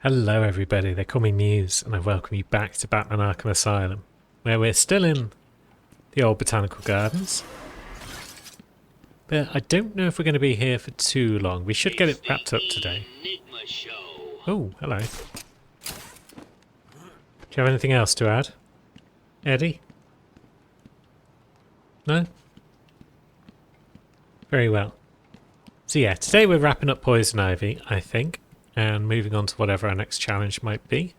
Hello everybody, they call me Muse and I welcome you back to Batman Arkham Asylum, where we're still in the old botanical gardens. But I don't know if we're going to be here for too long. We should get it wrapped up today. Oh, hello. Do you have anything else to add, Eddie? No? Very well. So yeah, today we're wrapping up Poison Ivy, I think, and moving on to whatever our next challenge might be.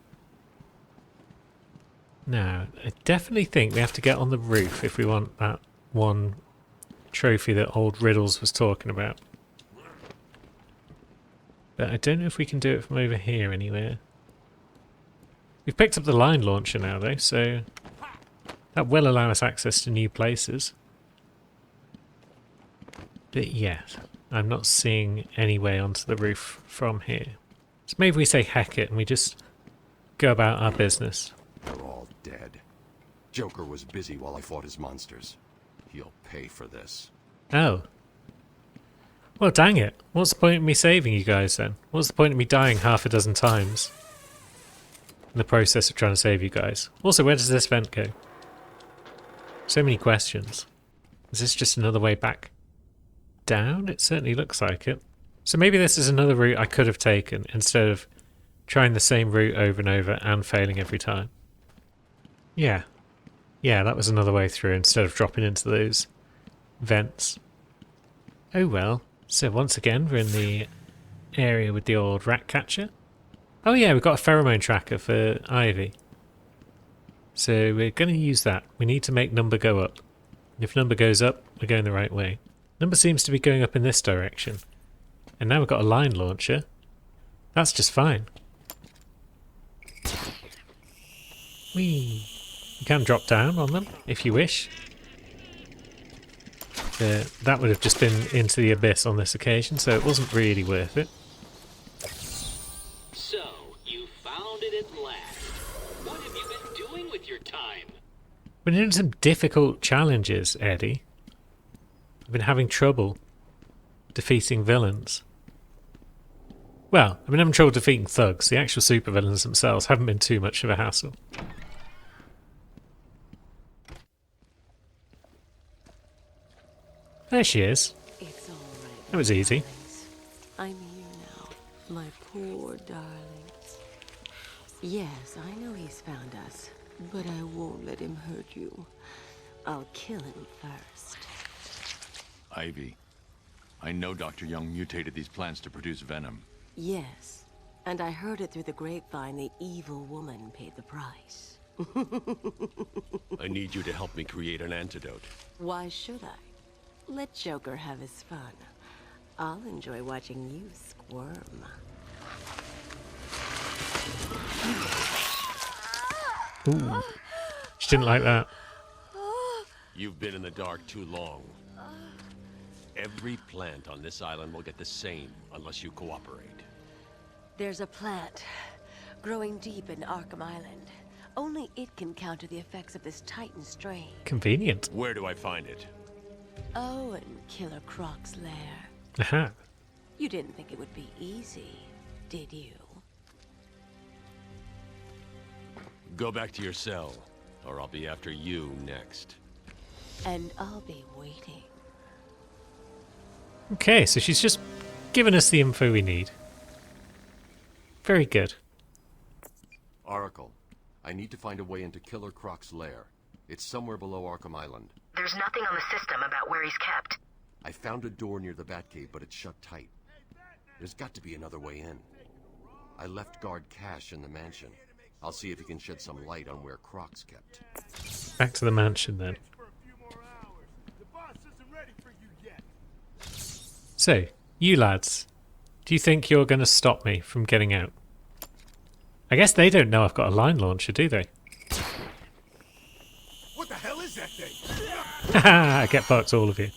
Now, I definitely think we have to get on the roof if we want that one trophy that old Riddles was talking about. But I don't know if we can do it from over here anywhere. We've picked up the line launcher now though, so that will allow us access to new places. But yeah, I'm not seeing any way onto the roof from here. So maybe we say heck it and we just go about our business. They're all dead. Joker was busy while I fought his monsters. He'll pay for this. Oh. Well, dang it. What's the point of me saving you guys then? What's the point of me dying half a dozen times in the process of trying to save you guys? Also, where does this vent go? So many questions. Is this just another way back down? It certainly looks like it. So maybe this is another route I could have taken instead of trying the same route over and over and failing every time. Yeah. Yeah, that was another way through instead of dropping into those vents. Oh well. So once again, we're in the area with the old rat catcher. Oh yeah, we've got a pheromone tracker for Ivy. So we're going to use that. We need to make number go up. If number goes up, we're going the right way. Number seems to be going up in this direction. And now we've got a line launcher. That's just fine. Whee! You can drop down on them if you wish. That would have just been into the abyss on this occasion, so it wasn't really worth it. So, you found it at last. What have you been doing with your time? Been doing some difficult challenges, Eddie. I've been having trouble defeating villains. Well, I've been having trouble defeating thugs. The actual supervillains themselves haven't been too much of a hassle. There she is. It's all right. That was easy. I'm here now, my poor darlings. Yes, I know he's found us, but I won't let him hurt you. I'll kill him first. Ivy, I know Dr. Young mutated these plants to produce venom. Yes, and I heard it through the grapevine the evil woman paid the price. I need you to help me create an antidote. Why should I? Let Joker have his fun. I'll enjoy watching you squirm. Ooh. She didn't like that. You've been in the dark too long. Every plant on this island will get the same unless you cooperate. There's a plant growing deep in Arkham Island. Only it can counter the effects of this Titan strain. Convenient. Where do I find it? Oh, in Killer Croc's lair. Aha. You didn't think it would be easy, did you? Go back to your cell, or I'll be after you next. And I'll be waiting. Okay, so she's just given us the info we need. Very good. Oracle, I need to find a way into Killer Croc's lair. It's somewhere below Arkham Island. There's nothing on the system about where he's kept. I found a door near the Batcave, but it's shut tight. There's got to be another way in. I left guard Cash in the mansion. I'll see if he can shed some light on where Croc's kept. Back to the mansion then. So, you lads, do you think you're going to stop me from getting out? I guess they don't know I've got a line launcher, do they? What the hell is that thing? Haha, get fucked, all of you.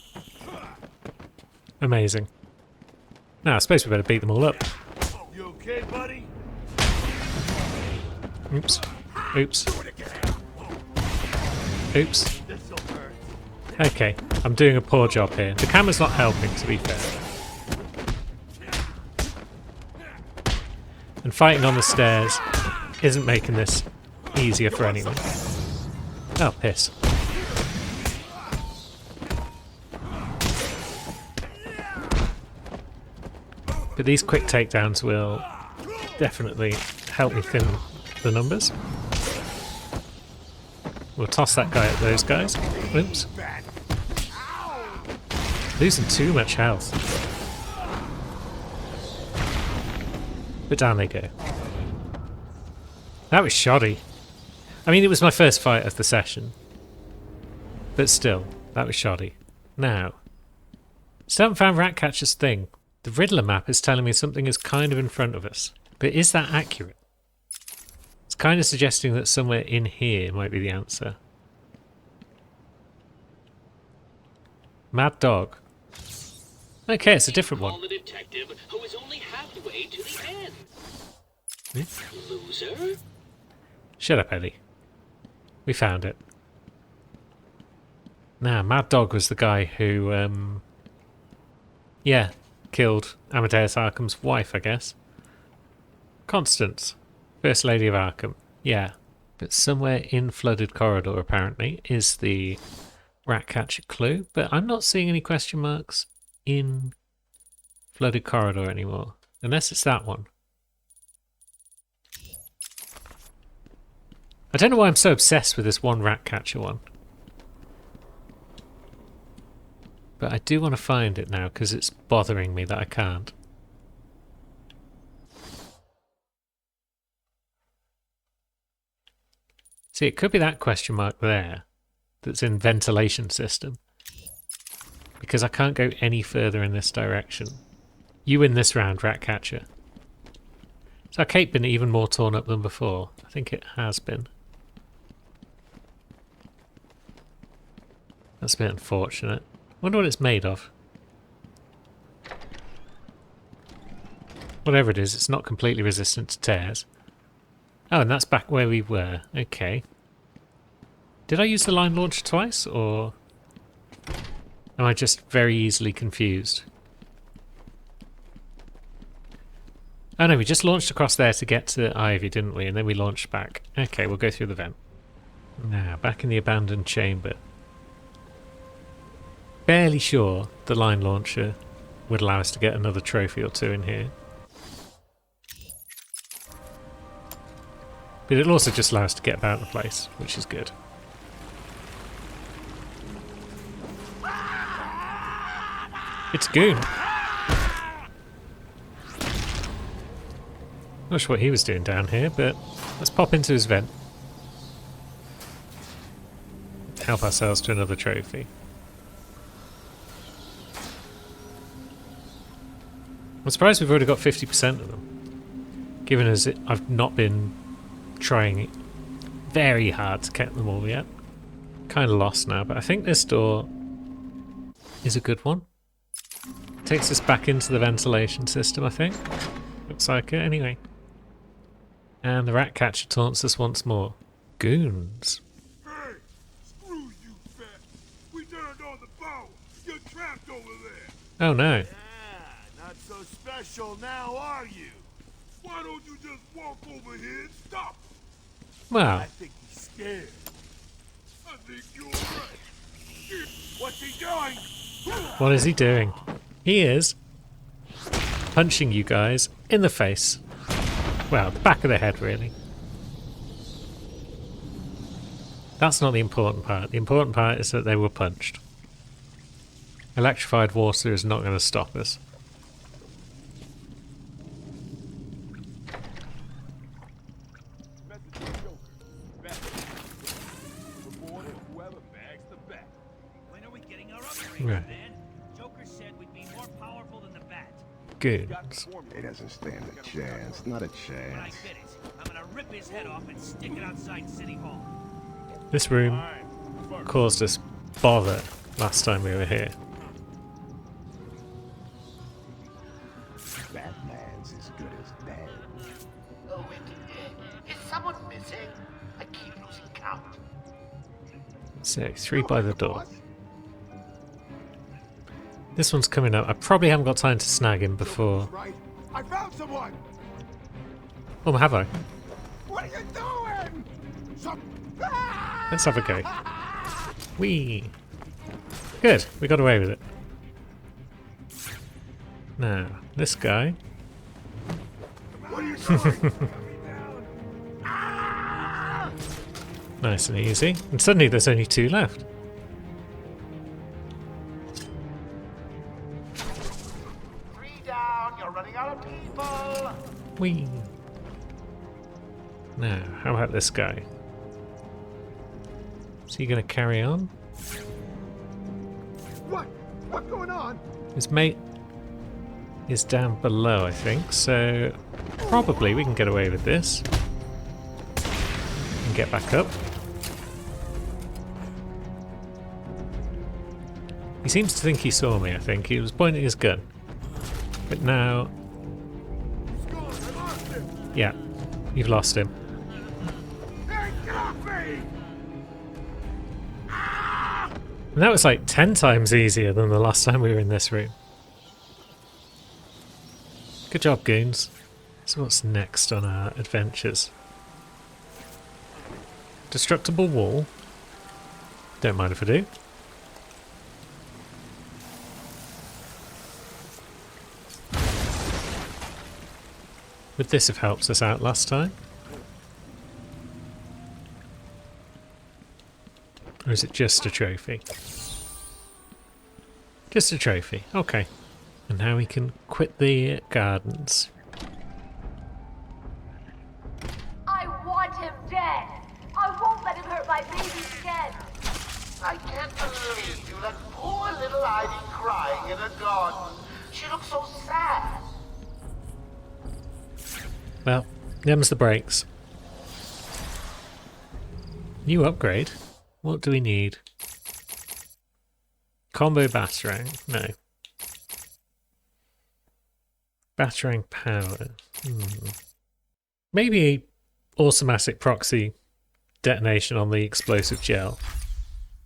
Amazing. Now, I suppose we better beat them all up. You okay, buddy? Oops. Oops. Oops. Okay, I'm doing a poor job here. The camera's not helping, to be fair. And fighting on the stairs isn't making this easier for anyone. Oh, piss. But these quick takedowns will definitely help me thin the numbers. We'll toss that guy at those guys. Oops. Losing too much health. But down they go. That was shoddy. I mean, it was my first fight of the session. But still, that was shoddy. Now, still haven't found Ratcatcher's thing. The Riddler map is telling me something is kind of in front of us. But is that accurate? It's kind of suggesting that somewhere in here might be the answer. Mad Dog. Okay, it's a different one. Call the detective who is only halfway to the end. Loser? Shut up, Eddie. We found it. Now, Mad Dog was the guy who, yeah, killed Amadeus Arkham's wife, I guess. Constance, First Lady of Arkham. Yeah. But somewhere in Flooded Corridor, apparently, is the Ratcatcher clue. But I'm not seeing any question marks in Flooded Corridor anymore. Unless it's that one. I don't know why I'm so obsessed with this one Ratcatcher one. But I do want to find it now because it's bothering me that I can't. See, it could be that question mark there that's in ventilation system. Because I can't go any further in this direction. You win this round, Ratcatcher. Has our cape been even more torn up than before? I think it has been. That's a bit unfortunate. Wonder what it's made of. Whatever it is, it's not completely resistant to tears. Oh, and that's back where we were. Okay. Did I use the line launcher twice, or am I just very easily confused? Oh no, we just launched across there to get to Ivy, didn't we? And then we launched back. Okay, we'll go through the vent. Now, back in the abandoned chamber. Fairly sure the line launcher would allow us to get another trophy or two in here. But it'll also just allow us to get about the place, which is good. It's Goon. Not sure what he was doing down here, but let's pop into his vent. Help ourselves to another trophy. I'm surprised we've already got 50% of them. Given as I've not been trying very hard to get them all yet. Kind of lost now, but I think this door is a good one. Takes us back into the ventilation system, I think. Looks like it, anyway. And the Ratcatcher taunts us once more. Goons. Hey, screw you, fat. We turned on the power. You're trapped over there. Oh no. Not so special now, are you? Why don't you just walk over here and stop? Well, I think he's scared. I think you're right. What's he doing? what is he doing? He is punching you guys in the face. Well, the back of the head, really. That's not the important part. The important part is that they were punched. Electrified water is not going to stop us. Right. Joker said we'd be more powerful than the bat. Goons. He doesn't stand a chance. Not a When I chance. get it, I'm gonna rip his head off and stick it outside City Hall. This room caused us bother last time we were here. Batman's as good as dead. Oh, is someone missing? I keep losing count. So, 3 by the door. This one's coming up. I probably haven't got time to snag him before. Right. I found someone. Oh, have I? What are you doing? Let's have a go. Whee! Good, we got away with it. Now, this guy. What are you doing? Nice and easy. And suddenly there's only 2 left. Three down, you're running out of people. Whee! Now, how about this guy? Is he going to carry on? What? What's going on? His mate is down below, I think, so probably we can get away with this. And get back up. He seems to think he saw me, I think. He was pointing his gun. But now... Yeah, you've lost him. Hey, get off me! And that was like 10 times easier than the last time we were in this room. Good job, goons. So what's next on our adventures? Destructible wall. Don't mind if I do. Would this have helped us out last time? Or is it just a trophy? Just a trophy, okay. And now we can quit the gardens. I want him dead! I won't let him hurt my baby again! I can't believe you let poor little Ivy crying in a garden. She looks so sad. Well, them's the brakes. New upgrade? What do we need? Combo Batarang? No. Batarang power. Maybe automatic proxy detonation on the explosive gel.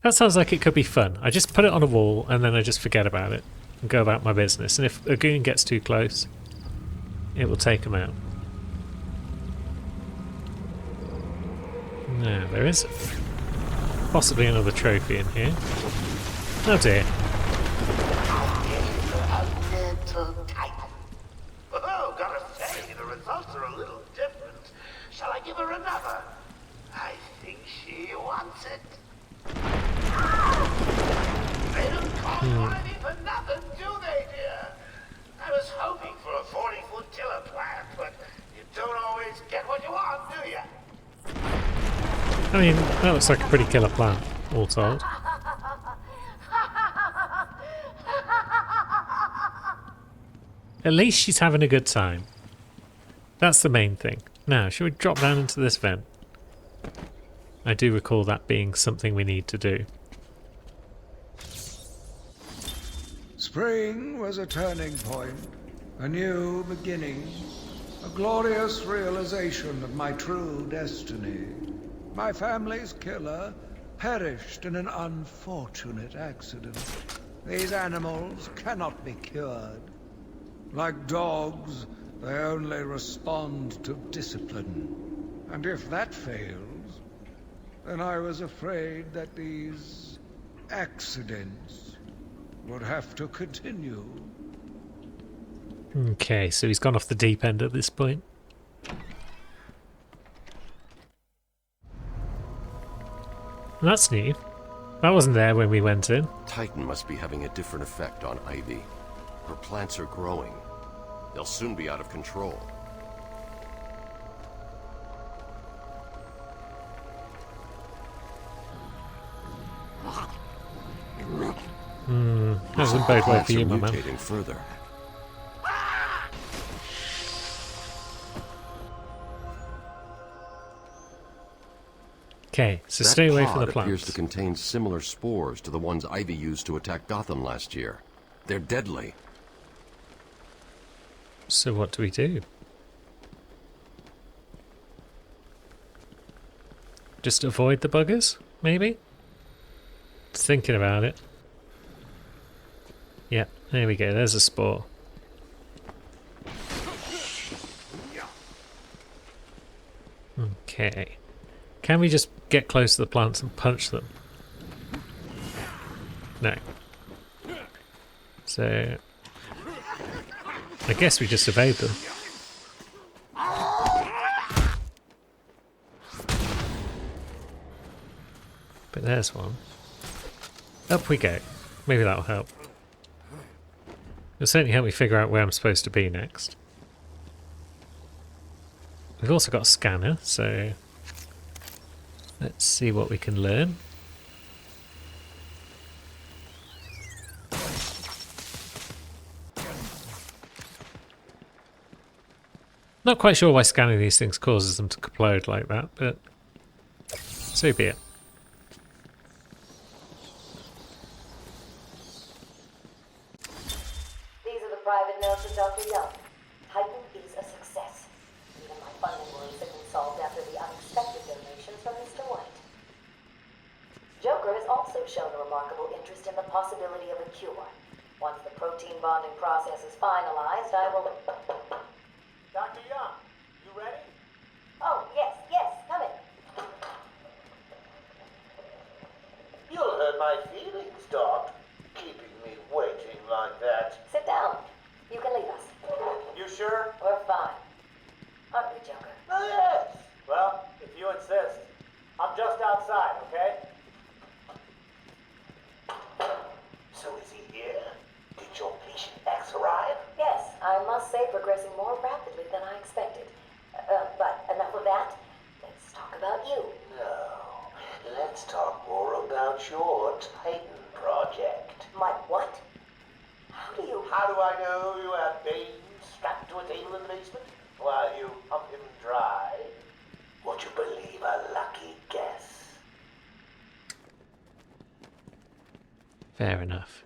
That sounds like it could be fun. I just put it on a wall and then I just forget about it and go about my business. And if a goon gets too close, it will take him out. No, there is possibly another trophy in here. Oh dear. A little titan. Oh, gotta say, the results are a little different. Shall I give her another? I think she wants it. They don't call for any for nothing, do they, dear? I was hoping for a 40-foot killer plant, but you don't always get what you want, do you? I mean, that looks like a pretty killer plant, all told. At least she's having a good time. That's the main thing. Now, should we drop down into this vent? I do recall that being something we need to do. Spring was a turning point, a new beginning, a glorious realization of my true destiny. My family's killer perished in an unfortunate accident. These animals cannot be cured. Like dogs, they only respond to discipline. And if that fails, then I was afraid that these accidents would have to continue. Okay, so he's gone off the deep end at this point. That's new. That wasn't there when we went in. Titan must be having a different effect on Ivy. Her plants are growing. They'll soon be out of control. Doesn't bode well for you, my man. Mutating further. Okay, so That stay away from pod the plants. appears to contain similar spores to the ones Ivy used to attack Gotham last year. They're deadly. So what do we do? Just avoid the buggers, maybe? Just thinking about it. Yeah, there we go, there's a spore. Okay. Can we just get close to the plants and punch them? No. So I guess we just evade them. But there's one. Up we go. Maybe that'll help. It'll certainly help me figure out where I'm supposed to be next. We've also got a scanner, so let's see what we can learn. Not quite sure why scanning these things causes them to explode like that, but so be it. These are the private notes of Dr. Young. Titan is a success. Even my funding worries have been solved after the unexpected donations from Mr. White. Joker has also shown a remarkable interest in the possibility of a cure. Once the protein bonding process is finalized, I will... Dr. Young, you ready? Oh, yes, come in. You'll hurt my feelings, Doc. Keeping me waiting like that. Sit down. You can leave us. You sure? We're fine. Aren't we, Joker? Oh, yes. Well, if you insist. I'm just outside, okay? So is he here? Did your patient X arrive? Yes, I must say progressing more rapidly than I expected. But enough of that. Let's talk about you. No. Let's talk more about your Titan project. My what? How do I know you have Bane strapped to a table in the basement while you pump him dry? Would you believe a lucky guess? Fair enough.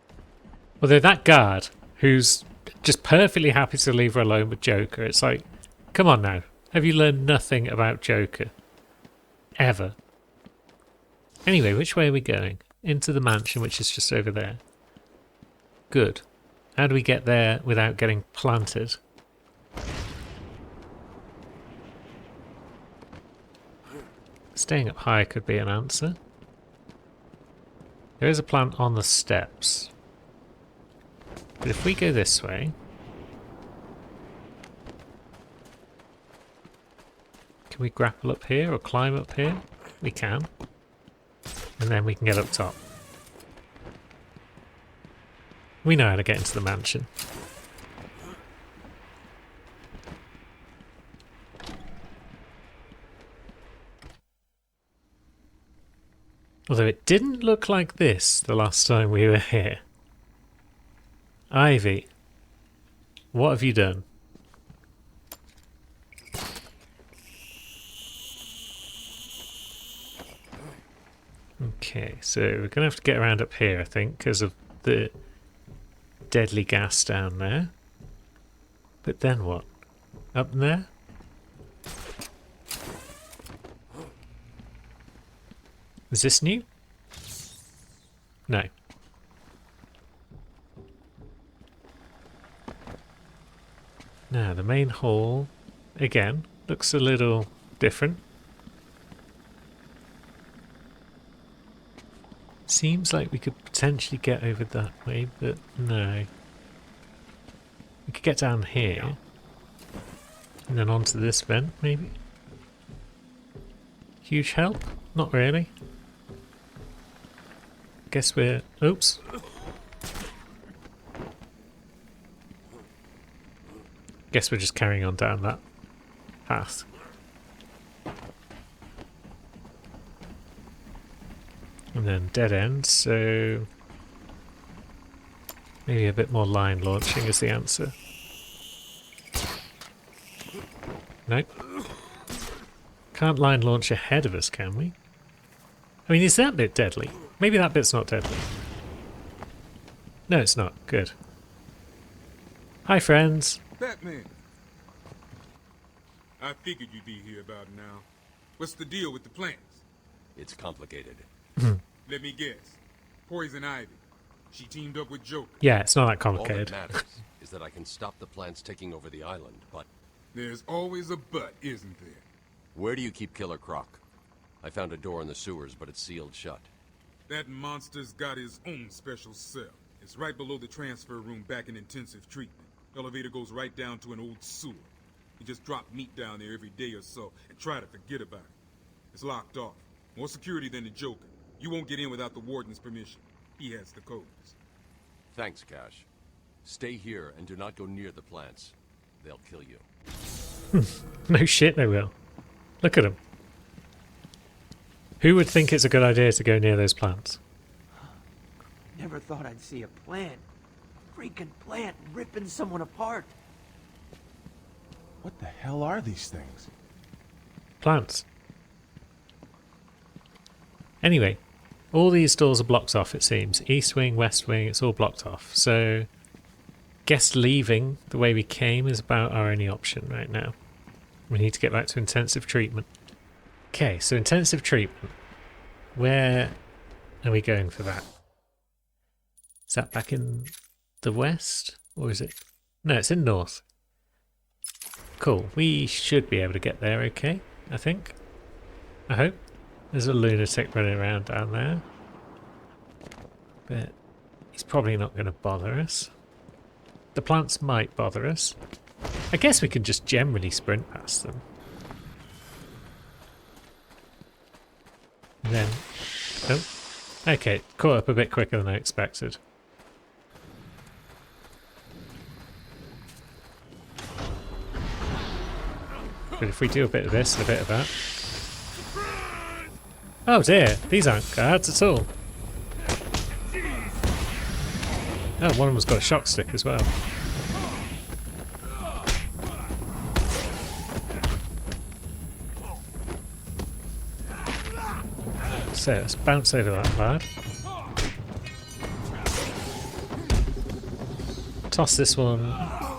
Although that guard, who's just perfectly happy to leave her alone with Joker, it's like, come on now. Have you learned nothing about Joker? Ever? Anyway, which way are we going? Into the mansion, which is just over there. Good. How do we get there without getting planted? Staying up high could be an answer. There is a plant on the steps. But if we go this way... Can we grapple up here or climb up here? We can. And then we can get up top. We know how to get into the mansion. Although it didn't look like this the last time we were here. Ivy, what have you done? Okay, so we're going to have to get around up here, I think, because of the deadly gas down there. But then what? Up there? Is this new? No. Now, the main hall, again, looks a little different. Seems like we could potentially get over that way, but no. We could get down here. And then onto this vent, maybe? Huge help? Not really. Guess we're... Oops. Guess we're just carrying on down that path. And then dead end, so... Maybe a bit more line launching is the answer. Nope. Can't line launch ahead of us, can we? I mean, is that bit deadly? Maybe that bit's not deadly. No, it's not. Good. Hi, friends. Batman. I figured you'd be here about now. What's the deal with the plants? It's complicated. Let me guess. Poison Ivy. She teamed up with Joker. Yeah, it's not that complicated. All that matters is that I can stop the plants taking over the island, but... There's always a but, isn't there? Where do you keep Killer Croc? I found a door in the sewers, but it's sealed shut. That monster's got his own special cell. It's right below the transfer room back in intensive treatment. Elevator goes right down to an old sewer. You just drop meat down there every day or so and try to forget about it. It's locked off. More security than the Joker. You won't get in without the warden's permission. He has the codes. Thanks, Cash. Stay here and do not go near the plants. They'll kill you. No shit they will. Look at them. Who would think it's a good idea to go near those plants? Never thought I'd see a plant. A freaking plant ripping someone apart. What the hell are these things? Plants. Anyway, all these doors are blocked off, it seems. East wing, west wing, it's all blocked off. So, guess leaving the way we came is about our only option right now. We need to get back to intensive treatment. Okay, so intensive treatment. Where are we going for that? Is that back in the west? Or is it? No, it's in north. Cool. We should be able to get there okay, I think. I hope. There's a lunatic running around down there. But he's probably not going to bother us. The plants might bother us. I guess we can just generally sprint past them. And then... Oh. Okay, caught up a bit quicker than I expected. But if we do a bit of this and a bit of that... Oh dear, these aren't guards at all. Oh, one of them's got a shock stick as well. So let's bounce over that lad. Toss this one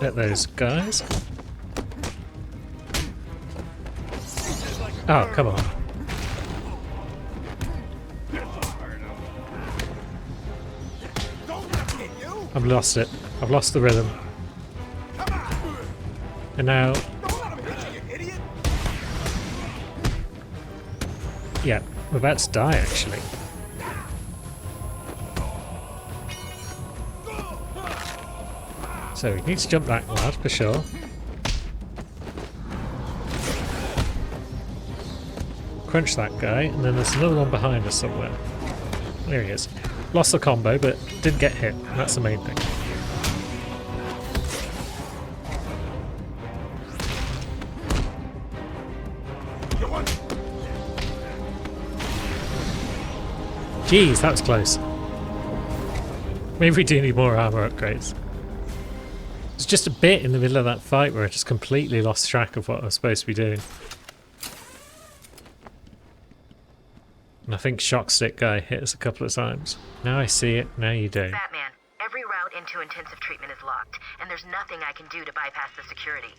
at those guys. Oh, come on. I've lost it. I've lost the rhythm. And now... Yeah, we're about to die actually. So we need to jump that lad for sure. Crunch that guy, and then there's another one behind us somewhere. There he is. Lost the combo, but didn't get hit. That's the main thing. Jeez, that was close. Maybe we do need more armor upgrades. There's just a bit in the middle of that fight where I just completely lost track of what I was supposed to be doing. And I think Shock Stick guy hit us a couple of times. Now I see it, now you do. Batman, every route into intensive treatment is locked, and there's nothing I can do to bypass the security.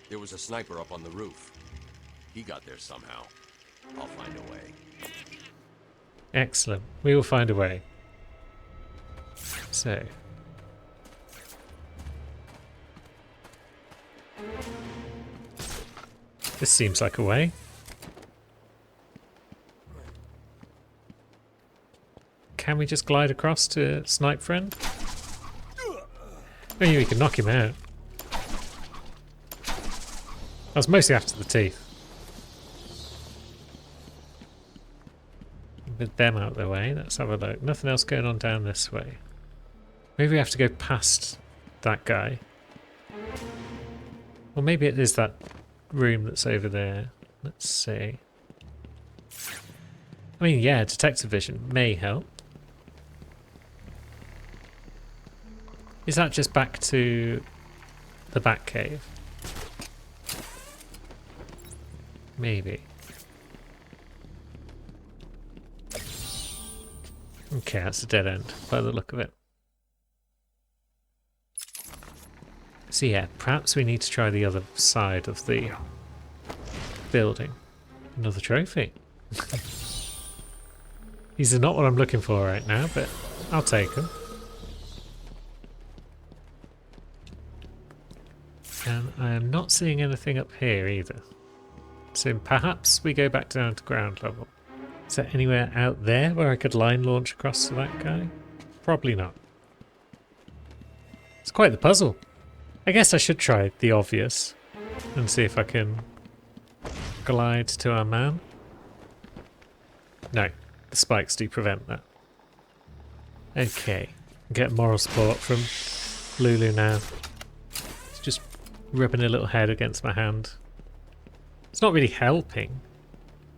There was a sniper up on the roof. He got there somehow. I'll find a way. Excellent. We will find a way. So. This seems like a way. Can we just glide across to Snipe Friend? Maybe we can knock him out. I was mostly after the teeth. With them out of the way, let's have a look. Nothing else going on down this way. Maybe we have to go past that guy. Or maybe it is that room that's over there. Let's see. I mean, yeah, detective vision may help. Is that just back to the Batcave? Maybe. Okay, that's a dead end by the look of it. So yeah, perhaps we need to try the other side of the building. Another trophy. These are not what I'm looking for right now, but I'll take them. And I am not seeing anything up here either. So perhaps we go back down to ground level. Is there anywhere out there where I could line launch across to that guy? Probably not. It's quite the puzzle. I guess I should try the obvious and see if I can glide to our man. No, the spikes do prevent that. Okay, get moral support from Lulu now. It's just rubbing a little head against my hand. It's not really helping.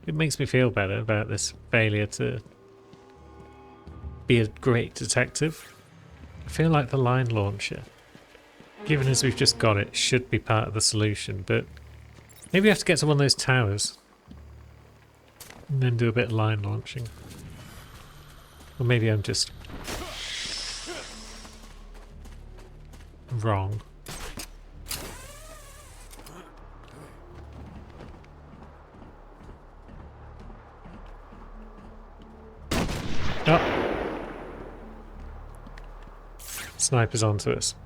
It makes me feel better about this failure to be a great detective. I feel like the line launcher, given as we've just got it, should be part of the solution, but maybe we have to get to one of those towers and then do a bit of line launching. Or maybe I'm just wrong. Oh! Sniper's onto us.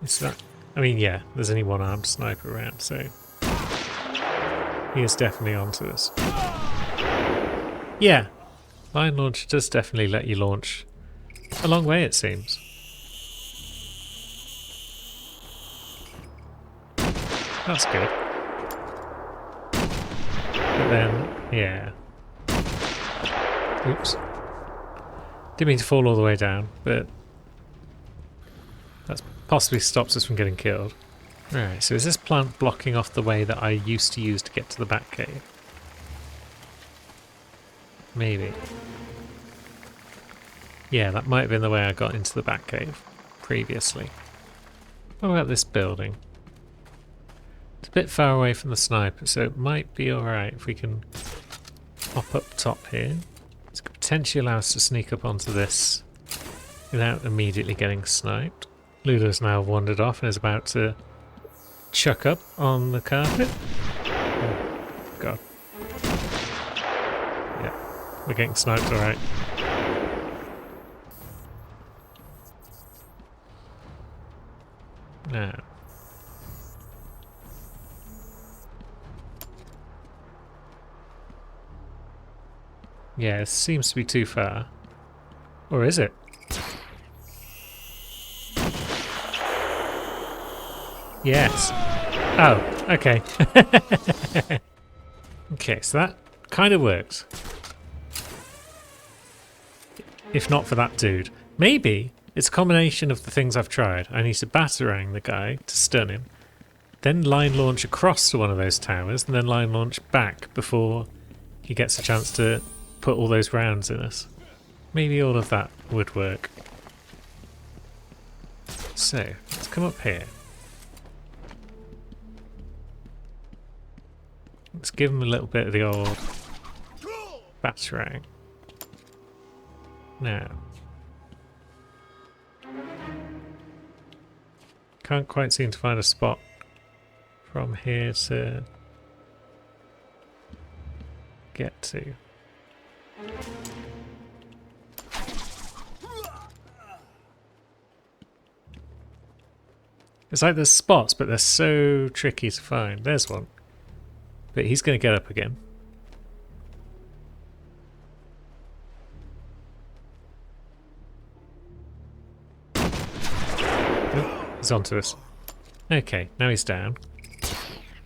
Is that... I mean, yeah, there's only one armed sniper around, so... he is definitely onto us. Yeah! Line launcher does definitely let you launch a long way, it seems. That's good. But then, yeah. Oops. Didn't mean to fall all the way down, but that possibly stops us from getting killed. Right, so is this plant blocking off the way that I used to use to get to the Batcave? Maybe. Yeah, that might have been the way I got into the Batcave previously. What about this building? It's a bit far away from the sniper, so it might be alright if we can hop up top here. This could potentially allow us to sneak up onto this without immediately getting sniped. Lulu's now wandered off and is about to chuck up on the carpet. Oh, God. Yeah, we're getting sniped alright. Now. Yeah, it seems to be too far. Or is it? Yes. Oh, okay. Okay, so that kind of works. If not for that dude. Maybe it's a combination of the things I've tried. I need to batarang the guy to stun him, then line launch across to one of those towers, and then line launch back before he gets a chance to put all those rounds in us. Maybe all of that would work. So, let's come up here. Let's give him a little bit of the old batarang. Now. Can't quite seem to find a spot from here to get to. It's like there's spots, but they're so tricky to find. There's one. But he's going to get up again. Oh, he's onto us. Okay, now he's down.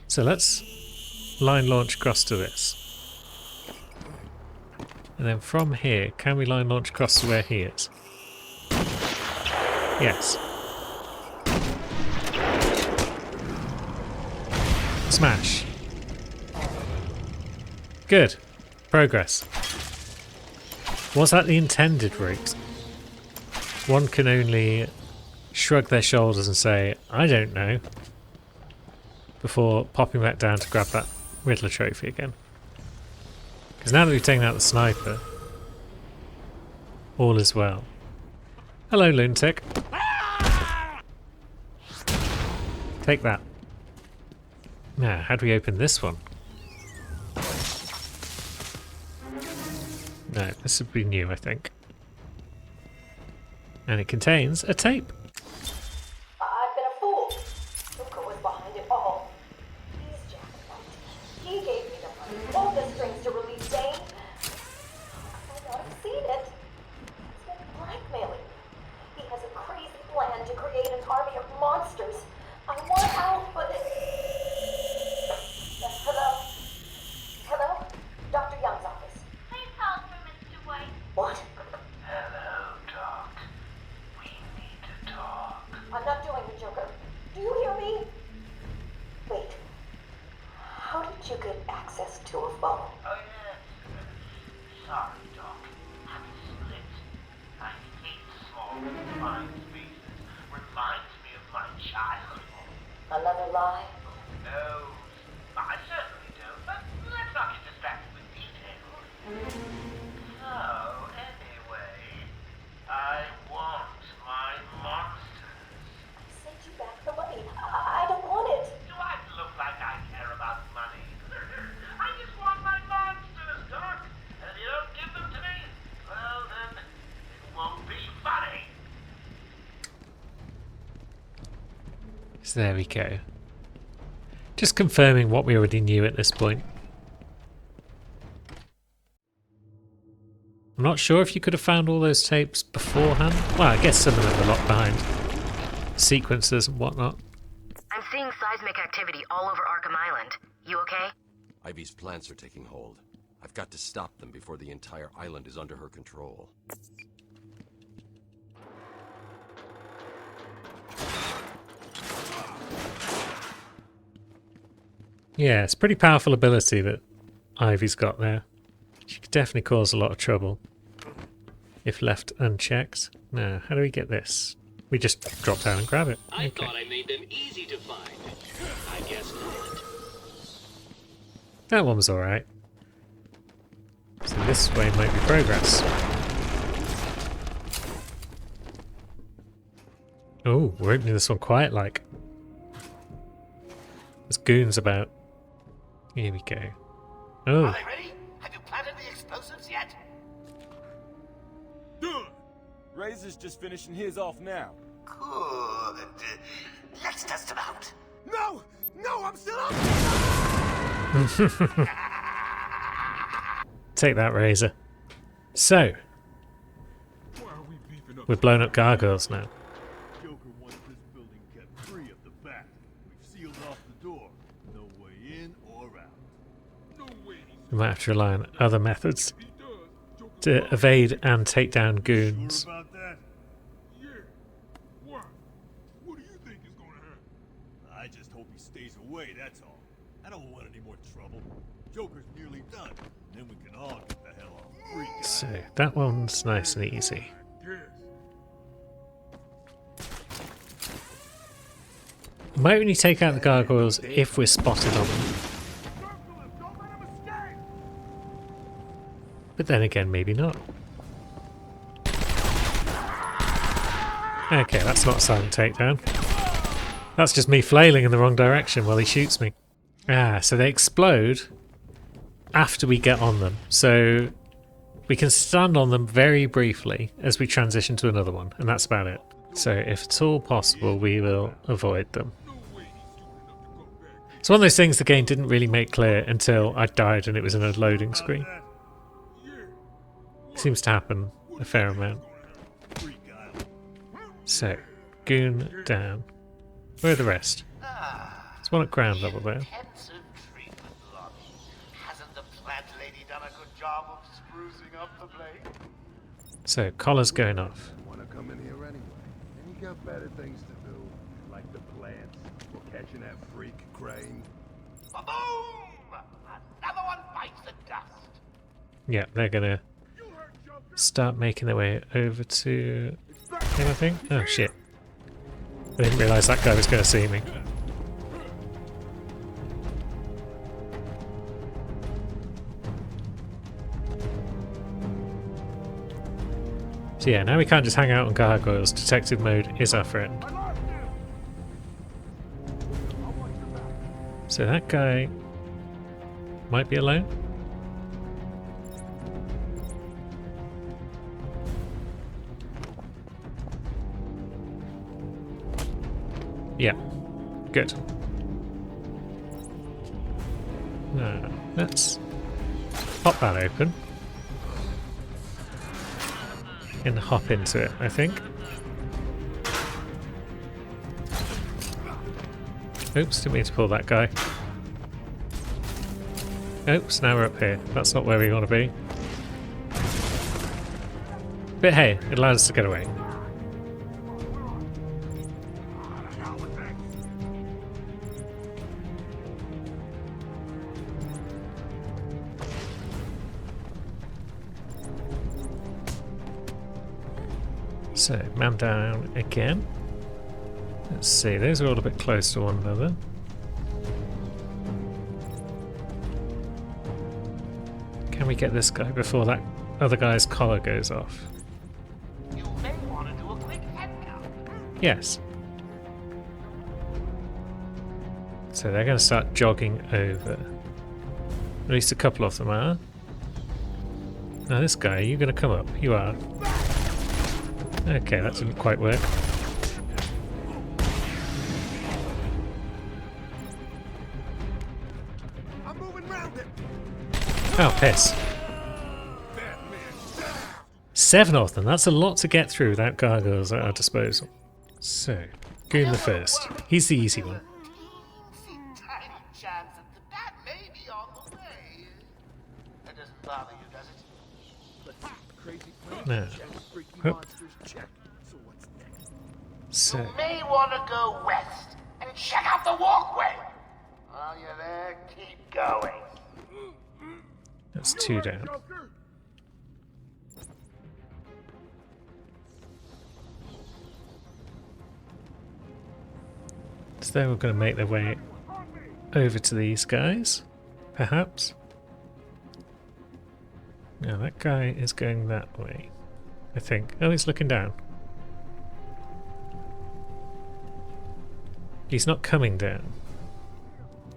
So let's line launch across to this. And then from here, can we line launch across to where he is? Yes. Smash. Good. Progress. Was that the intended route? One can only shrug their shoulders and say, I don't know, before popping back down to grab that Riddler trophy again. Because now that we've taken out the sniper, all is well. Hello, lunatic. Take that. Now, how do we open this one? No, this would be new, I think. And it contains a tape. I've been a fool. Luca was behind it all. Pull the strings to release Dane. I might have seen it. He's been blackmailing me. He has a crazy plan to create an army of monsters. I want out, but hello? Hello? Dr. Young's office. Please hold for Mr. White. What? Hello, Doc. We need to talk. I'm not doing it, Joker. Do you hear me? Wait. How did you get access to a phone? Oh, yes. Sorry, Doc. I'm split. I hate small, confined spaces. Reminds me of my childhood. Another lie? No, I certainly don't, but let's not get distracted with details. So, anyway, I want my monsters. Send you back the money. I don't want it. Do I look like I care about money? I just want my monsters, Doc. And if you don't give them to me, well then, it won't be funny. So there we go. Just confirming what we already knew at this point. I'm not sure if you could have found all those tapes beforehand. Well, I guess some of them are locked behind sequences and whatnot. I'm seeing seismic activity all over Arkham Island. You okay? Ivy's plants are taking hold. I've got to stop them before the entire island is under her control. Yeah, it's a pretty powerful ability that Ivy's got there. She could definitely cause a lot of trouble if left unchecked. Now, how do we get this? We just drop down and grab it. I thought I made them easy to find. I guess not. That one was alright. So this way might be progress. Oh, we're opening this one quiet like. There's goons about. Here we go. Oh. Are they ready? Have you planted the explosives yet? Done. Razor's just finishing his off now. Good. Let's test them out. No! No, I'm still up! Take that, Razor. So, we're blowing up gargoyles now. Joker wants this building kept free at the back. We've sealed off the door. No way in or out. No way. We might have to rely on other methods to evade and take down goons. Sure about that? Yeah. Why? What do you think is gonna happen? I just hope he stays away, that's all. I don't want any more trouble. Joker's nearly done. Then we can all get the hell off free. So, that one's nice and easy. Might only take out the gargoyles if we're spotted on them. But then again, maybe not. Okay, that's not a silent takedown. That's just me flailing in the wrong direction while he shoots me. Ah, so they explode after we get on them. So we can stand on them very briefly as we transition to another one, and that's about it. So if at all possible, we will avoid them. It's one of those things the game didn't really make clear until I died and it was in a loading screen. Seems to happen a fair amount. So, goon down. Where are the rest? There's one at ground level there. Intensive treatment lobby. Hasn't the plant lady done a good job of sprucing up the place? So, collar's going off. Want to come in here anyway? And you got better things to do, like the plants or catching that freak crane. Ba-boom! Another one bites the dust. Yeah, they're gonna start making their way over to him, I think. Oh shit. I didn't realise that guy was going to see me. So yeah, now we can't just hang out on gargoyles. Detective mode is our friend. So that guy might be alone. Yeah, good. Now, let's pop that open. And hop into it, I think. Oops, didn't mean to pull that guy. Oops, now we're up here. That's not where we want to be. But hey, it allowed us to get away. So, man down again. Let's see, those are all a bit close to one another. Can we get this guy before that other guy's collar goes off? You may want to do a quick head count. Yes. So they're going to start jogging over. At least a couple of them are. Now this guy, are you going to come up? You are. Okay, that didn't quite work. Oh, piss. 7 of them. That's a lot to get through without gargoyles at our disposal. So, Goon the first. He's the easy one. Tiny chance that may be on the way. That doesn't bother you, does it? No. Whoop. So, You may want to go west and check out the walkway. While you're there, keep going. that's 2 down. So they were going to make their way over to these guys, perhaps. Now that guy is going that way, I think. Oh, he's looking down. He's not coming down.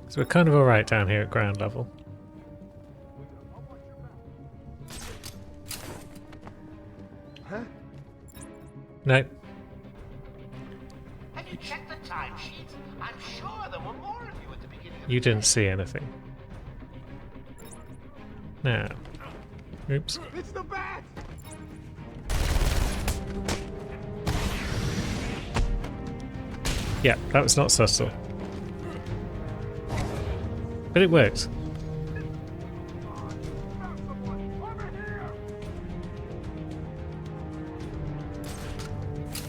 So we're kind of alright down here at ground level. Huh? No. Have you checked the timesheets? I'm sure there were more of you at the beginning of You didn't see anything. Now. Oops. It's the bat! Yeah, that was not subtle. But it worked.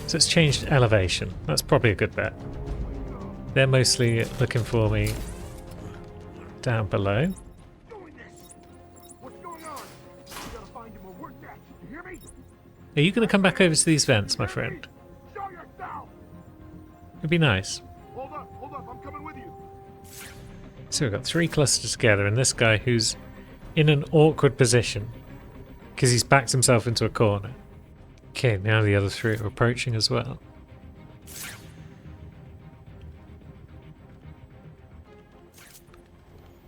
So it's changed elevation. That's probably a good bet. They're mostly looking for me down below. Are you going to come back over to these vents, my friend? It'd be nice. Hold up, I'm coming with you. So we've got 3 clustered together, and this guy who's in an awkward position because he's backed himself into a corner. Okay, now the other 3 are approaching as well.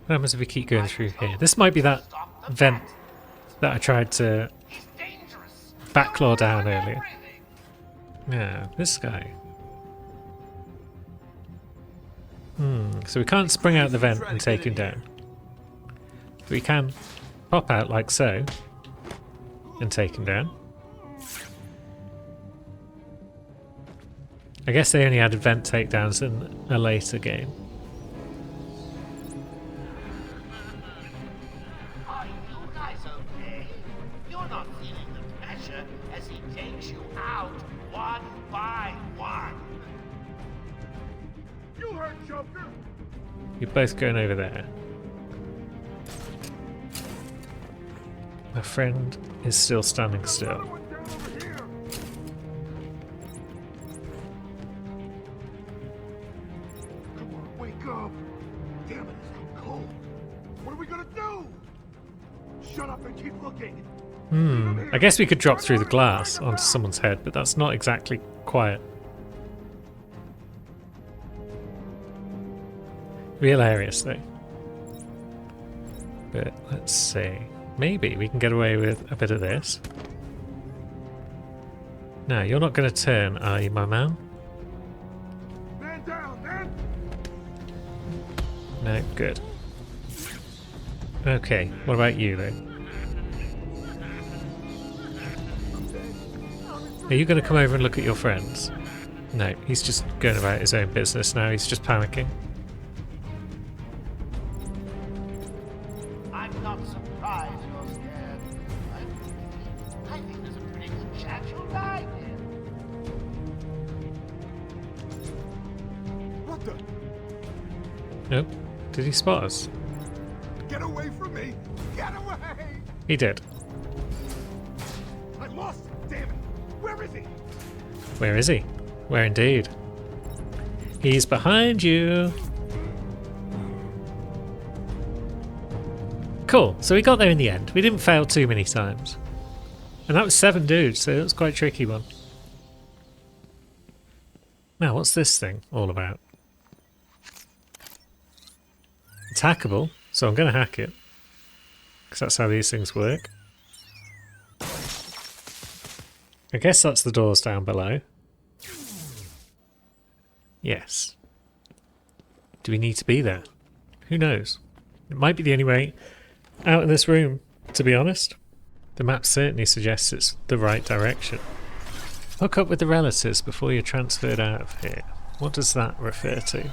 What happens if we keep going through here? This might be that vent that I tried to backlaw down earlier. Yeah, this guy. So we can't spring out the vent and take him down. But we can pop out like so and take him down. I guess they only added vent takedowns in a later game. Are you guys okay? You're not feeling the pressure as he takes you out one by one. You heard Joker! You're both going over there. My friend is still standing still. Come on, wake up! Damn it, it's so cold. What are we gonna do? Shut up and keep looking. I guess we could drop through the glass onto someone's head, but that's not exactly quiet. Real hilarious though. But let's see. Maybe we can get away with a bit of this. No, you're not going to turn, are you, my man? Man down, man! No, good. Okay, what about you, though? Are you going to come over and look at your friends? No, he's just going about his own business now. He's just panicking. I'm not surprised you're scared. I think there's a pretty good chance you'll die here. What the? Nope. Did he spot us? Get away from me! Get away! He did. I lost him, damn it! Where is he? Where is he? Where indeed? He's behind you! Cool, so we got there in the end. We didn't fail too many times. And that was 7 dudes, so it was quite a tricky one. Now, what's this thing all about? It's hackable, so I'm going to hack it. Because that's how these things work. I guess that's the doors down below. Yes. Do we need to be there? Who knows? It might be the only way out of this room, to be honest. The map certainly suggests it's the right direction. Hook up with the relatives before you're transferred out of here. What does that refer to?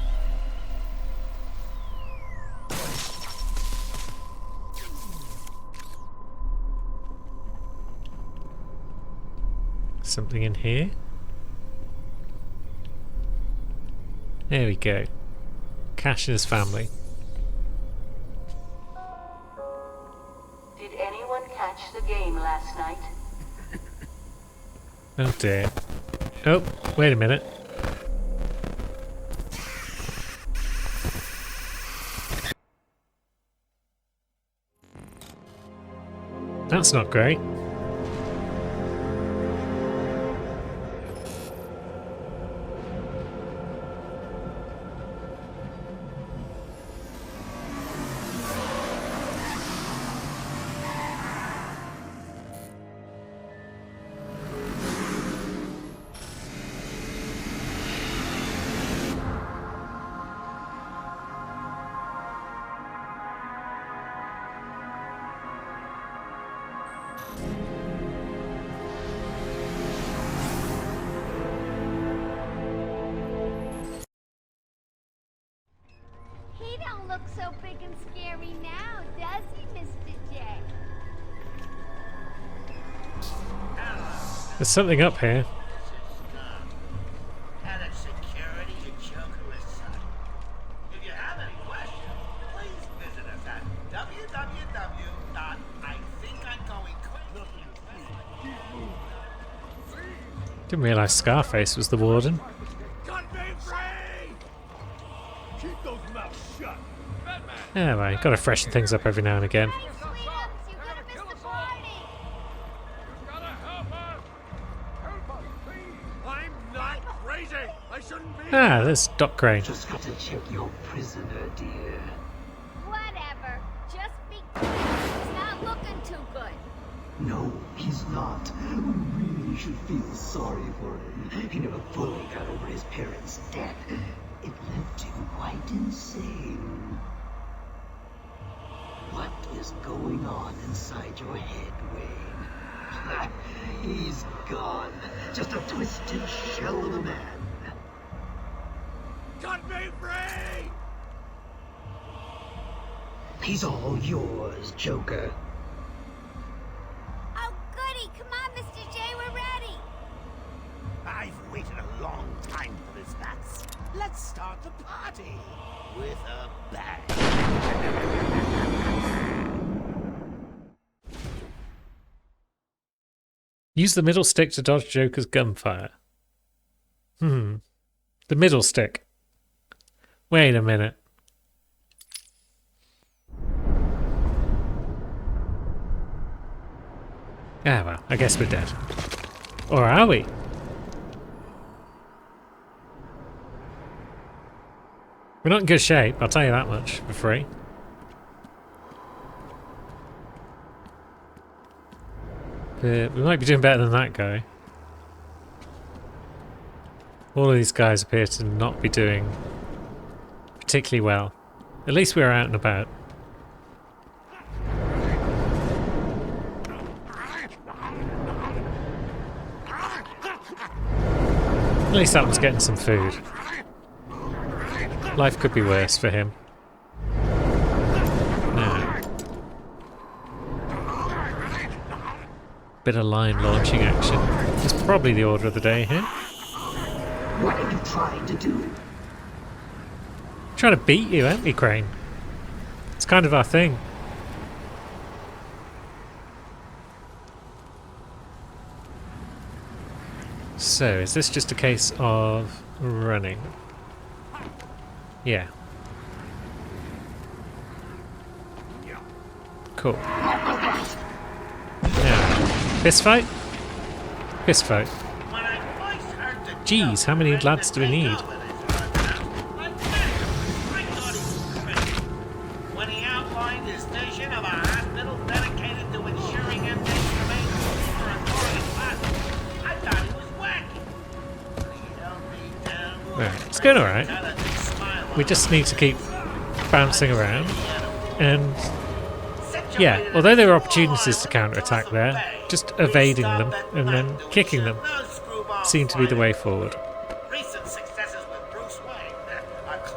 Something in here? There we go. Cash and his family. Did anyone catch the game last night? Oh dear. Oh, wait a minute. That's not great. He don't look so big and scary now, does he, Mr. J? There's something up here. Head of security to Joker Aside. If you have any questions, please visit us at www.ithinkimgoingquick. Didn't realise Scarface was the warden. Keep those mouths shut! Yeah, right. Gotta freshen things up every now and again. I'm not crazy! I shouldn't be! Ah, there's Doc Crane. Just got to check your prisoner, dear. Whatever. Just be quick. He's not looking too good. No, he's not. We really should feel sorry for him. He never fully got over his parents' death. It left him quite insane. What is going on inside your head, Wayne? He's gone. Just a twisted shell of a man. Cut me free! He's all yours, Joker. Oh, goody. Come on, Mr. J. We're ready. I've waited a long time for this, Bats. Let's start the party with a bang. Use the middle stick to dodge Joker's gunfire. The middle stick. Wait a minute. Ah, well, I guess we're dead. Or are we? We're not in good shape, I'll tell you that much for free. But we might be doing better than that guy. All of these guys appear to not be doing particularly well. At least we're out and about. At least that one's getting some food. Life could be worse for him. Now, bit of line launching action. It's probably the order of the day here. What are you trying to do? Trying to beat you, aren't we, Crane? It's kind of our thing. So, is this just a case of running? Yeah. Cool. Now, fist fight? Fist fight. Jeez, how many lads do we need? When he outlined his vision of a hospital dedicated to ensuring inmates remain free for a foreign class, I thought he was wacky. Right, it's going alright. We just need to keep bouncing around. And yeah, although there were opportunities to counterattack there, just evading them and then kicking them seemed to be the way forward. Recent successes with Bruce Wayne,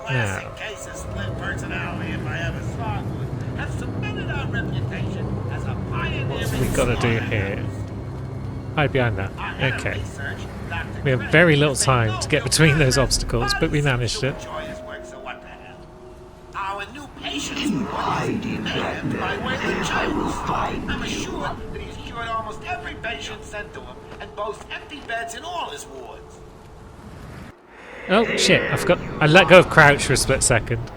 a Now, classic case of split personality if I ever saw one, have cemented our reputation as a pioneer. What have we got to do here? Hide behind that. Okay. We have very little time to get between those obstacles, but we managed it. Our new patients Keep hiding, Batman. I will find I'm you. assured that he's cured almost every patient sent to him and boasts empty beds in all his wards. Oh shit, I let go of crouch for a split second.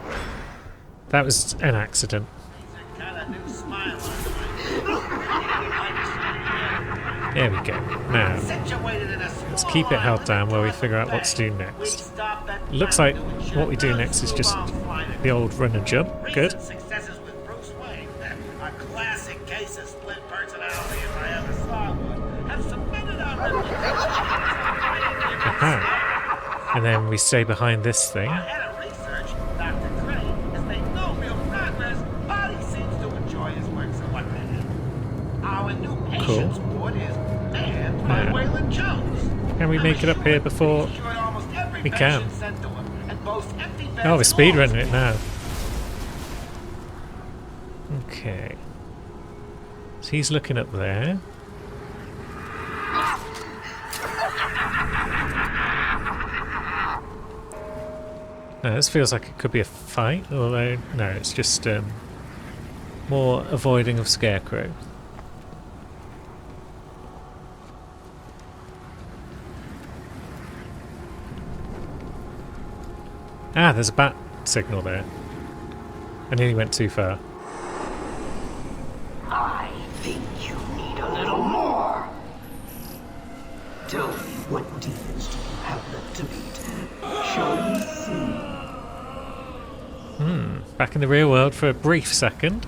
That was an accident. There we go. Now, let's keep it held down while we figure out what to do next. Looks like what we do next is just the old run and jump. Good. Successes with Bruce Wayne, a classic case of split personality if I ever saw one, have cemented our reputation. Aha. And then we stay behind this thing. Ahead of research, Dr. Crane has made no real progress, but he seems to enjoy his work, so what the hell. Our new patients ward is manned by Waylon Jones. Can we make it up here before we can? Oh, we're speedrunning it now. Okay. So he's looking up there. Now, this feels like it could be a fight, although no, it's just more avoiding of Scarecrow. Ah, there's a bat signal there. I nearly went too far. I think you need a little more. Tell me, what demons do you have left to beat? Shall we see? Back in the real world for a brief second.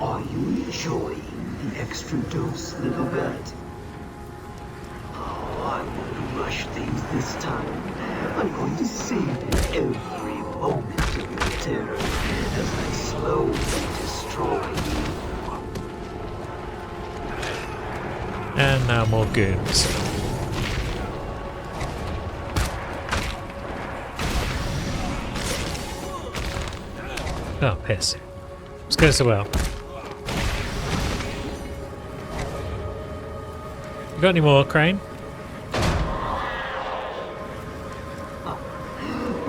Are you enjoying the extra dose, little bat? Oh, I won't rush things this time. I'm going to savor every moment of your terror as I slowly destroy you. And now more goons. Oh, piss. It's going so well. You got any more, Crane?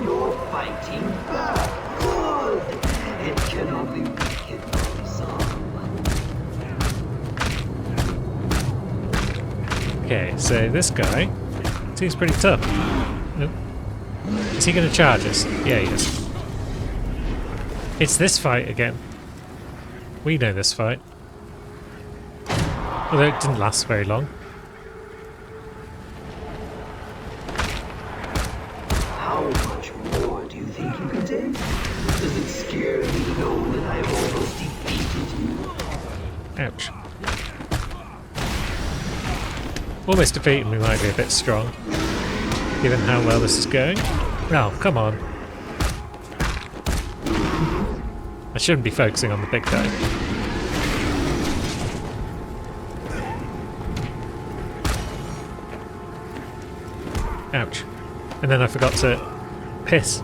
You're fighting back. Good. It can only weaken your resolve. Okay, so this guy seems pretty tough. Nope. Is he going to charge us? Yeah, he is. It's this fight again. We know this fight. Although it didn't last very long. How much more do you think you can take? Does it scare you to know that I've almost defeated you? Ouch. Almost defeating me might be a bit strong, given how well this is going. Oh, come on. I shouldn't be focusing on the big guy. Ouch. And then I forgot to piss.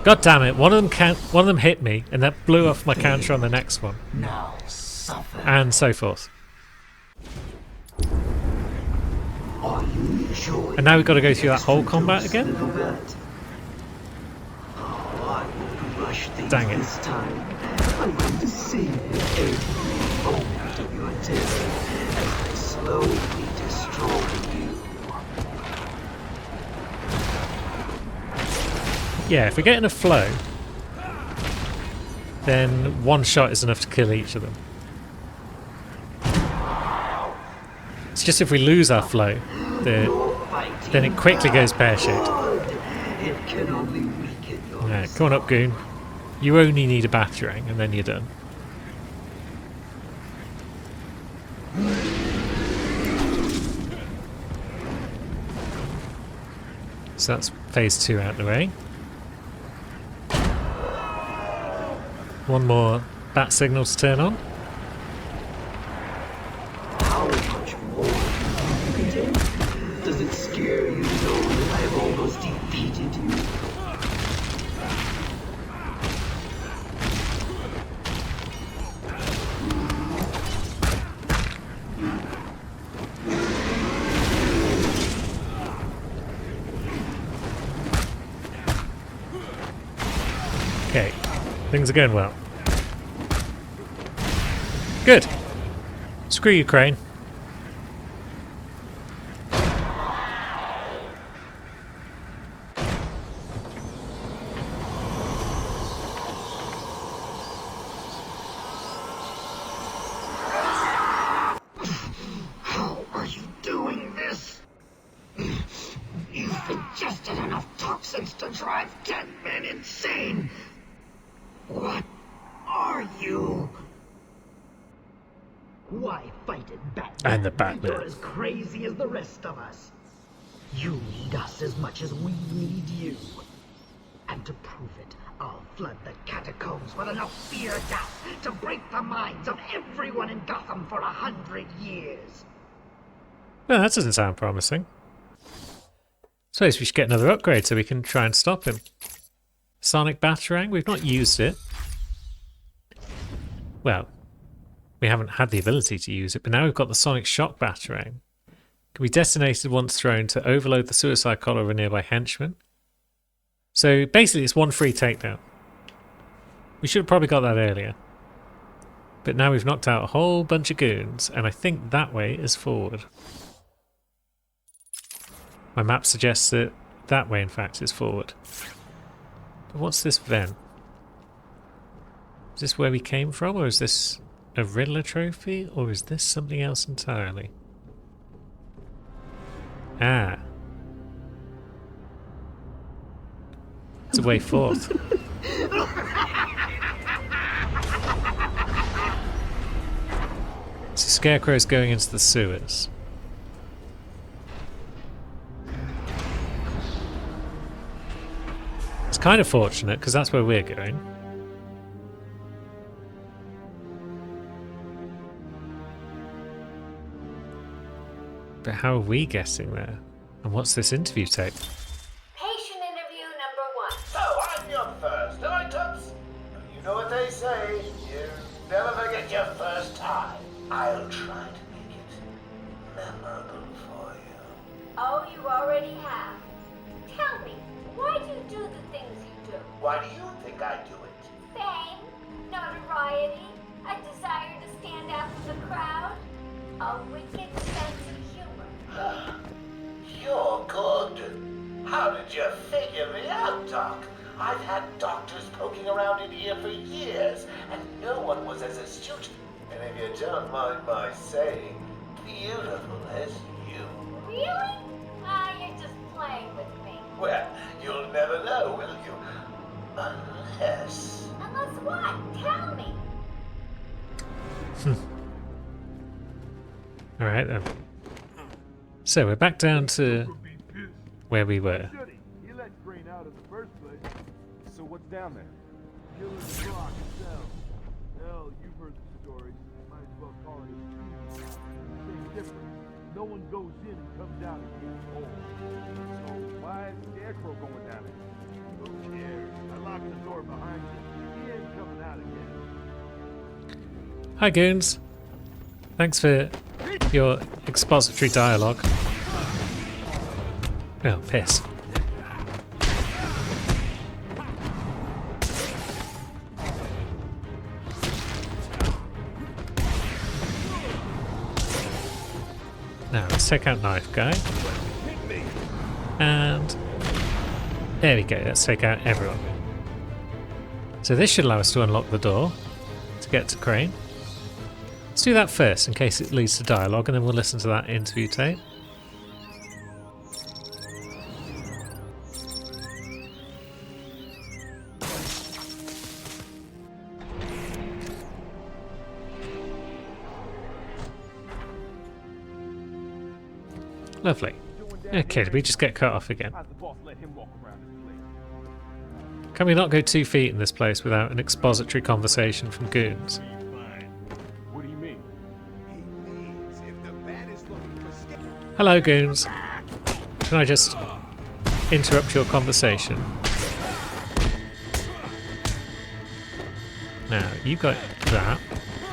God damn it, one of them hit me, and that blew off my counter on the next one. Now suffer. And so forth. Are you enjoying And now we've got to go through that whole combat again? little rat? Oh, I won't rush things Dang it. this time. I'm going to save every moment of your death as I slowly destroy you. Yeah, if we get in a flow, then one shot is enough to kill each of them. It's just if we lose our flow, then it quickly goes pear-shaped. It can only weaken your Alright, come on up, Goon. You only need a batarang, and then you're done. So that's phase 2 out of the way. One more bat signal to turn on. How much more can you take? Does it scare you to know that I've almost defeated you? Okay, things are going well. Good. Screw you, Crane. How are you doing this? You've ingested enough toxins to drive 10 men insane. What are you? Why fight it, Batman? And the Batman. You're as crazy as the rest of us. You need us as much as we need you. And to prove it, I'll flood the catacombs with enough fear gas to break the minds of everyone in Gotham for 100 years. Well, that doesn't sound promising. Suppose we should get another upgrade so we can try and stop him. Sonic Batarang, we've not used it. Well, we haven't had the ability to use it, but now we've got the Sonic Shock Batarang. Can be detonated once thrown to overload the suicide collar of a nearby henchman. So basically it's one free takedown. We should have probably got that earlier. But now we've knocked out a whole bunch of goons, and I think that way is forward. My map suggests that that way, in fact, is forward. But what's this vent? Is this where we came from, or is this a Riddler trophy, or is this something else entirely? Ah. It's a way forth. So Scarecrow's going into the sewers. It's kind of fortunate, because that's where we're going. But how are we getting there? And what's this interview tape? Patient interview number 1. So, I'm your first, am I, Toots? You know what they say, you never forget your first time. I'll try to make it memorable for you. Oh, you already have. Tell me, why do you do the things you do? Why do you think I do it? Fame, notoriety, a desire to stand out from the crowd, a wicked sense of humor. You're good. How did you figure me out, Doc? I've had doctors poking around in here for years, and no one was as astute, and if you don't mind my saying, beautiful as you. Really? Ah, you're just playing with me. Well, you'll never know, will you? Unless... Unless what? Tell me. Alright then. So we're back down to where we were. He let Crane out in the first place. So what's down there? Killer's Rock, cell. Hell, you've heard the stories. Might as well call it a same difference. No one goes in and comes out again whole. Hi, goons. Thanks for your expository dialogue. Oh, piss. Now, let's take out Knife Guy. And there we go, let's take out everyone. So this should allow us to unlock the door to get to Crane. Let's do that first in case it leads to dialogue, and then we'll listen to that interview tape. Lovely. Okay, did we just get cut off again? Can we not go 2 feet in this place without an expository conversation from goons? What do you mean? Hello, goons. Can I just interrupt your conversation? Now, you got that.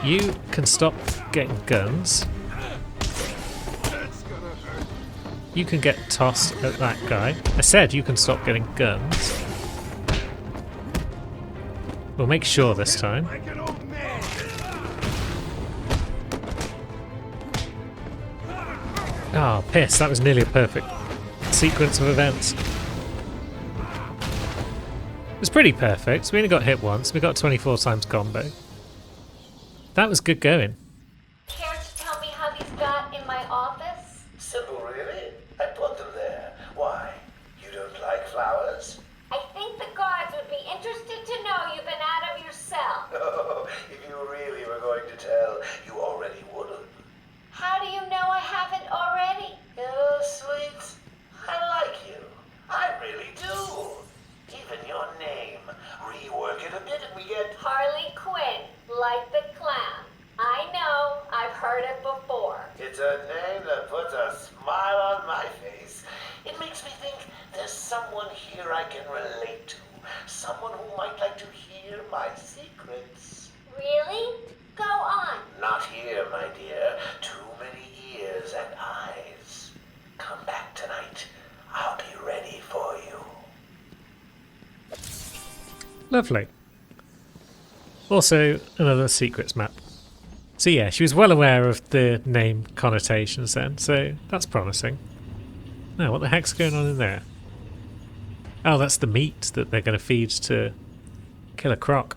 You can stop getting guns. You can get tossed at that guy. I said you can stop getting guns. We'll make sure this time. Oh, piss. That was nearly a perfect sequence of events. It was pretty perfect. We only got hit once. We got 24 times combo. That was good going. Care to tell me how these got in my office? Simple, really? I put them there. Why? You don't like flowers? I think the guards would be interested to know you've been out of your cell. Oh, if you really were going to tell, you already would have. How do you know I haven't already? Oh, sweet. I like you. I really do. Even your name. Rework it a bit and we get... Harley Quinn, like the clown. I know, I've heard it before. It's a name that puts a smile on my face. It makes me think there's someone here I can relate to. Someone who might like to hear my secrets. Really? Go on. Not here, my dear. Too many ears and eyes. Come back tonight. I'll be ready for you. Lovely. Also, another secrets map. So yeah, she was well aware of the name connotations then, so that's promising. Now, what the heck's going on in there? Oh, that's the meat that they're going to feed to Killer Croc.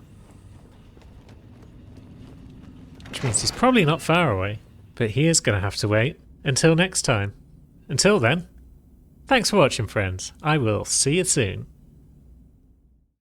Which means he's probably not far away, but he is going to have to wait until next time. Until then, thanks for watching, friends. I will see you soon.